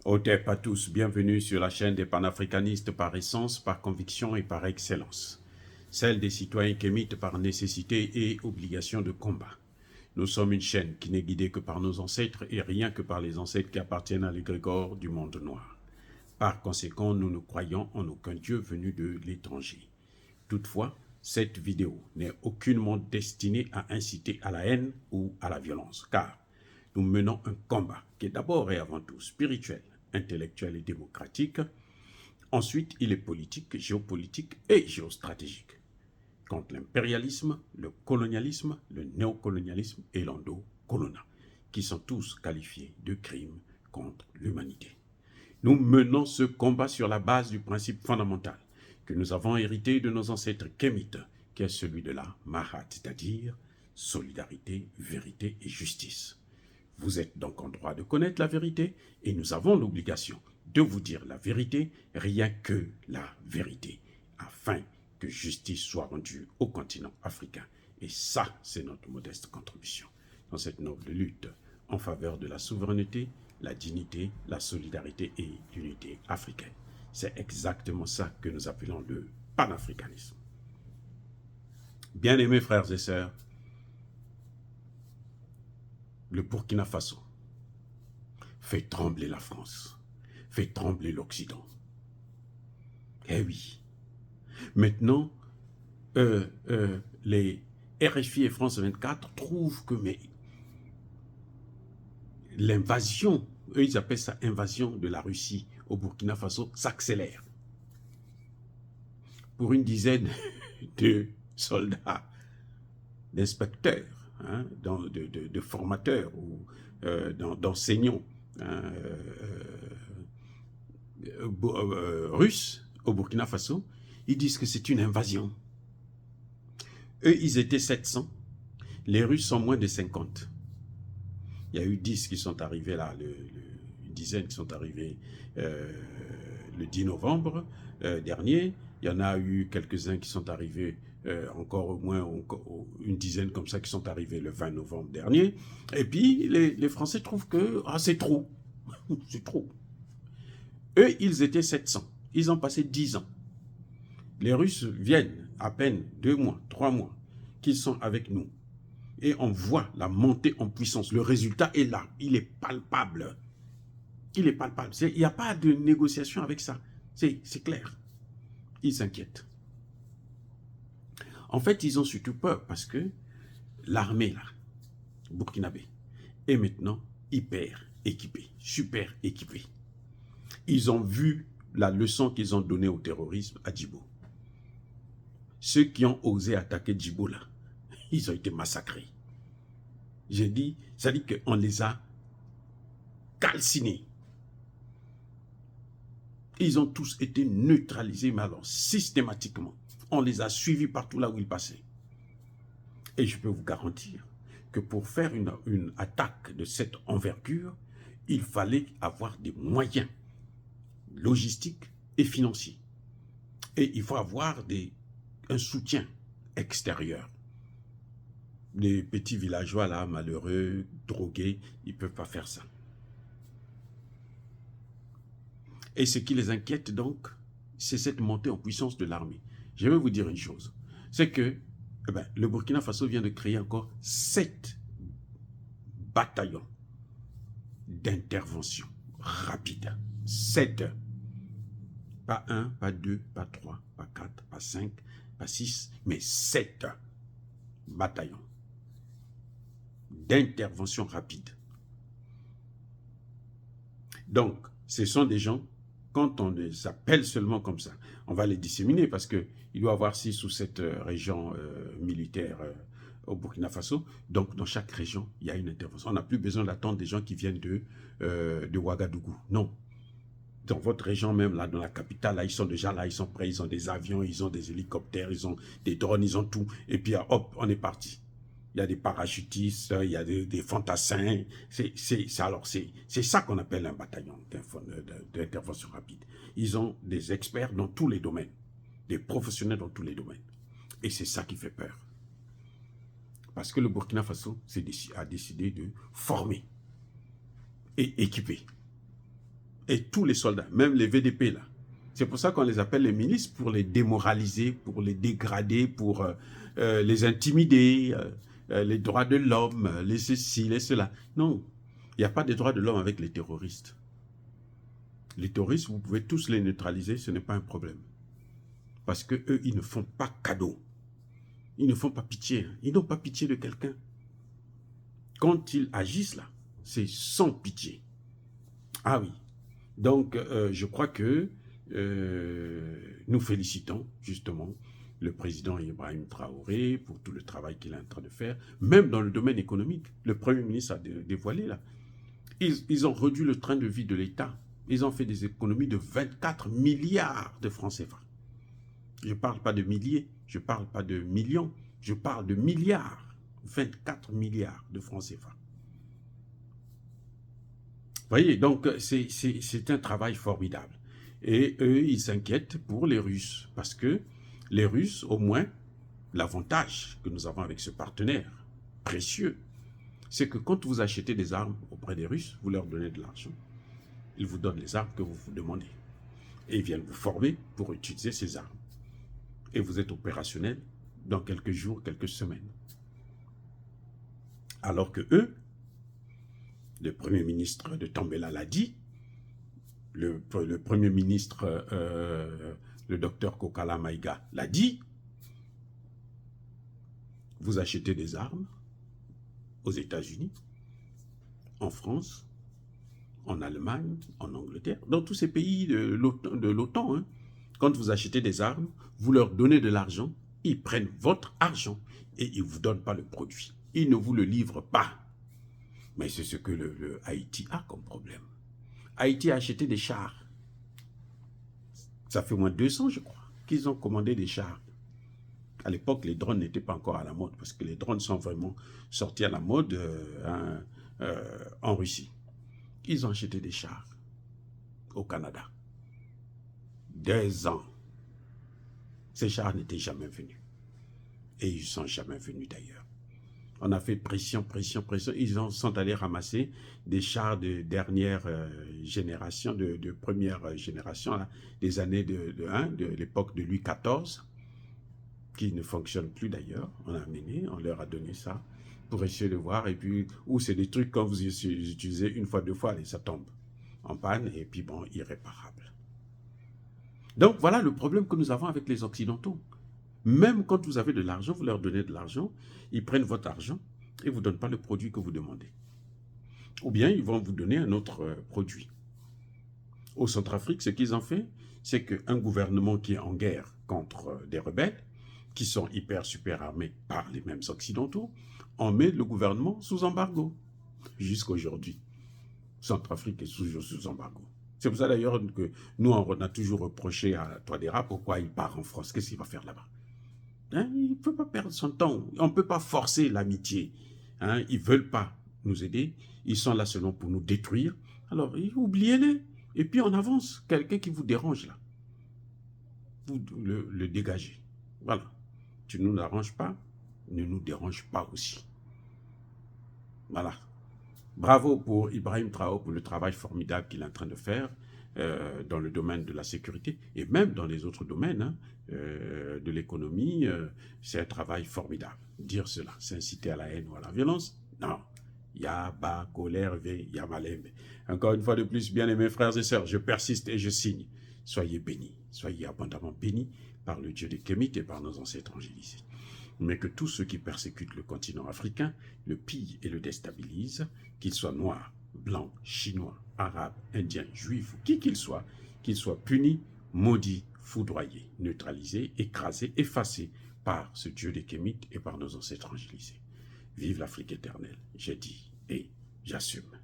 Otep à tous, bienvenue sur la chaîne des panafricanistes par essence, par conviction et par excellence. Celle des citoyens qui émitent par nécessité et obligation de combat. Nous sommes une chaîne qui n'est guidée que par nos ancêtres et rien que par les ancêtres qui appartiennent à l'égrégore du monde noir. Par conséquent, nous ne croyons en aucun Dieu venu de l'étranger. Toutefois, cette vidéo n'est aucunement destinée à inciter à la haine ou à la violence, car nous menons un combat qui est d'abord et avant tout spirituel, intellectuel et démocratique. Ensuite, il est politique, géopolitique et géostratégique contre l'impérialisme, le colonialisme, le néocolonialisme et l'endocoloniat, qui sont tous qualifiés de crimes contre l'humanité. Nous menons ce combat sur la base du principe fondamental que nous avons hérité de nos ancêtres kémites, qui est celui de la Mahat, c'est-à-dire solidarité, vérité et justice. Vous êtes donc en droit de connaître la vérité et nous avons l'obligation de vous dire la vérité, rien que la vérité, afin que justice soit rendue au continent africain. Et ça, c'est notre modeste contribution dans cette noble lutte en faveur de la souveraineté, la dignité, la solidarité et l'unité africaine. C'est exactement ça que nous appelons le panafricanisme. Bien-aimés frères et sœurs, le Burkina Faso fait trembler la France, fait trembler l'Occident. Eh oui. Maintenant, les RFI et France 24 trouvent que l'invasion, eux ils appellent ça invasion de la Russie au Burkina Faso, s'accélère. Pour une dizaine de soldats, d'inspecteurs, hein, de formateurs ou d'enseignants russes au Burkina Faso, ils disent que c'est une invasion. Eux, ils étaient 700. Les Russes sont moins de 50. Il y a eu 10 qui sont arrivés là, une dizaine qui sont arrivés le 10 novembre dernier. Il y en a eu quelques-uns qui sont arrivés, encore au moins une dizaine comme ça, qui sont arrivés le 20 novembre dernier. Et puis, les Français trouvent que c'est trop. C'est trop. Eux, ils étaient 700. Ils ont passé 10 ans. Les Russes viennent à peine 2 mois, 3 mois qu'ils sont avec nous. Et on voit la montée en puissance. Le résultat est là. Il est palpable. Il est palpable. Il n'y a pas de négociation avec ça. C'est clair. Ils s'inquiètent. En fait, ils ont surtout peur parce que l'armée, là, burkinabé, est maintenant hyper équipée, super équipée. Ils ont vu la leçon qu'ils ont donnée au terrorisme à Djibo. Ceux qui ont osé attaquer Djibo, là, ils ont été massacrés. J'ai dit, ça dit qu'on les a calcinés. Ils ont tous été neutralisés, mais alors systématiquement. On les a suivis partout là où ils passaient. Et je peux vous garantir que pour faire une attaque de cette envergure, il fallait avoir des moyens logistiques et financiers. Et il faut avoir un soutien extérieur. Les petits villageois là, malheureux, drogués, ils ne peuvent pas faire ça. Et ce qui les inquiète donc, c'est cette montée en puissance de l'armée. Je vais vous dire une chose, c'est que le Burkina Faso vient de créer encore 7 bataillons d'intervention rapide. 7. Pas 1, pas 2, pas 3, pas 4, pas 5, pas 6, mais 7 bataillons d'intervention rapide. Donc, ce sont des gens, quand on les appelle seulement comme ça, on va les disséminer parce qu'il doit y avoir 6 ou 7 régions militaires au Burkina Faso. Donc, dans chaque région, il y a une intervention. On n'a plus besoin d'attendre des gens qui viennent de Ouagadougou. Non. Dans votre région même, là, dans la capitale, là, ils sont déjà là, ils sont prêts, ils ont des avions, ils ont des hélicoptères, ils ont des drones, ils ont tout. Et puis, hop, on est parti. Il y a des parachutistes, il y a des fantassins. C'est ça qu'on appelle un bataillon d'intervention rapide. Ils ont des experts dans tous les domaines, des professionnels dans tous les domaines. Et c'est ça qui fait peur. Parce que le Burkina Faso a décidé de former et équiper. Et tous les soldats, même les VDP là. C'est pour ça qu'on les appelle les milices, pour les démoraliser, pour les dégrader, pour les intimider, les droits de l'homme, les ceci, les cela. Non, il n'y a pas de droits de l'homme avec les terroristes. Les terroristes, vous pouvez tous les neutraliser, ce n'est pas un problème. Parce qu'eux, ils ne font pas cadeau. Ils ne font pas pitié. Ils n'ont pas pitié de quelqu'un. Quand ils agissent là, c'est sans pitié. Ah oui. Donc, je crois que nous félicitons justement le président Ibrahim Traoré pour tout le travail qu'il est en train de faire, même dans le domaine économique. Le Premier ministre a dévoilé là. Ils ont réduit le train de vie de l'État. Ils ont fait des économies de 24 milliards de francs CFA. Je ne parle pas de milliers, je ne parle pas de millions, je parle de milliards. 24 milliards de francs CFA. Vous voyez, donc c'est un travail formidable. Et eux, ils s'inquiètent pour les Russes, parce que les Russes, au moins, l'avantage que nous avons avec ce partenaire précieux, c'est que quand vous achetez des armes auprès des Russes, vous leur donnez de l'argent. Ils vous donnent les armes que vous vous demandez. Et ils viennent vous former pour utiliser ces armes. Et vous êtes opérationnel dans quelques jours, quelques semaines. Alors que eux, le Premier ministre de Tambela l'a dit, le Premier ministre, le docteur Kokala Maïga l'a dit, vous achetez des armes aux États-Unis, en France, en Allemagne, en Angleterre, dans tous ces pays de l'OTAN. Hein. Quand vous achetez des armes, vous leur donnez de l'argent, ils prennent votre argent et ils ne vous donnent pas le produit. Ils ne vous le livrent pas. Mais c'est ce que le Haïti a comme problème. Haïti a acheté des chars. Ça fait moins de 200, je crois, qu'ils ont commandé des chars. À l'époque, les drones n'étaient pas encore à la mode, parce que les drones sont vraiment sortis à la mode en Russie. Ils ont acheté des chars au Canada. 2 ans. Ces chars n'étaient jamais venus. Et ils ne sont jamais venus d'ailleurs. On a fait pression, pression, pression. Ils sont allés ramasser des chars de dernière génération, de première génération, là, des années de l'époque de Louis XIV, qui ne fonctionnent plus d'ailleurs. On a amené, on leur a donné ça pour essayer de voir. Et puis, ou c'est des trucs quand vous utilisez une fois, 2 fois, allez, ça tombe en panne et puis bon, irréparable. Donc voilà le problème que nous avons avec les Occidentaux. Même quand vous avez de l'argent, vous leur donnez de l'argent, ils prennent votre argent et ne vous donnent pas le produit que vous demandez. Ou bien ils vont vous donner un autre produit. Au Centrafrique, ce qu'ils ont fait, c'est qu'un gouvernement qui est en guerre contre des rebelles, qui sont hyper super armés par les mêmes Occidentaux, on met le gouvernement sous embargo. Jusqu'à aujourd'hui, Centrafrique est toujours sous embargo. C'est pour ça d'ailleurs que nous, on a toujours reproché à Touadéra pourquoi il part en France. Qu'est-ce qu'il va faire là-bas? Hein, il ne peut pas perdre son temps. On ne peut pas forcer l'amitié. Hein, ils ne veulent pas nous aider. Ils sont là seulement pour nous détruire. Alors, oubliez-les. Et puis on avance. Quelqu'un qui vous dérange là, vous le dégagez. Voilà. Tu ne nous arranges pas, ne nous dérange pas aussi. Voilà. Bravo pour Ibrahim Traoré pour le travail formidable qu'il est en train de faire dans le domaine de la sécurité et même dans les autres domaines de l'économie. C'est un travail formidable. Dire cela, c'est inciter à la haine ou à la violence? Non. Yaba, colère, Yamalembe. Encore une fois de plus, bien-aimés frères et sœurs, je persiste et je signe. Soyez bénis, soyez abondamment bénis par le Dieu des Kémites et par nos ancêtres angélisés. Mais que tous ceux qui persécutent le continent africain le pillent et le déstabilisent, qu'ils soient noirs, blancs, chinois, arabes, indiens, juifs, qui qu'ils soient punis, maudits, foudroyés, neutralisés, écrasés, effacés par ce Dieu des Kémites et par nos ancêtres angélisés. Vive l'Afrique éternelle, j'ai dit et j'assume.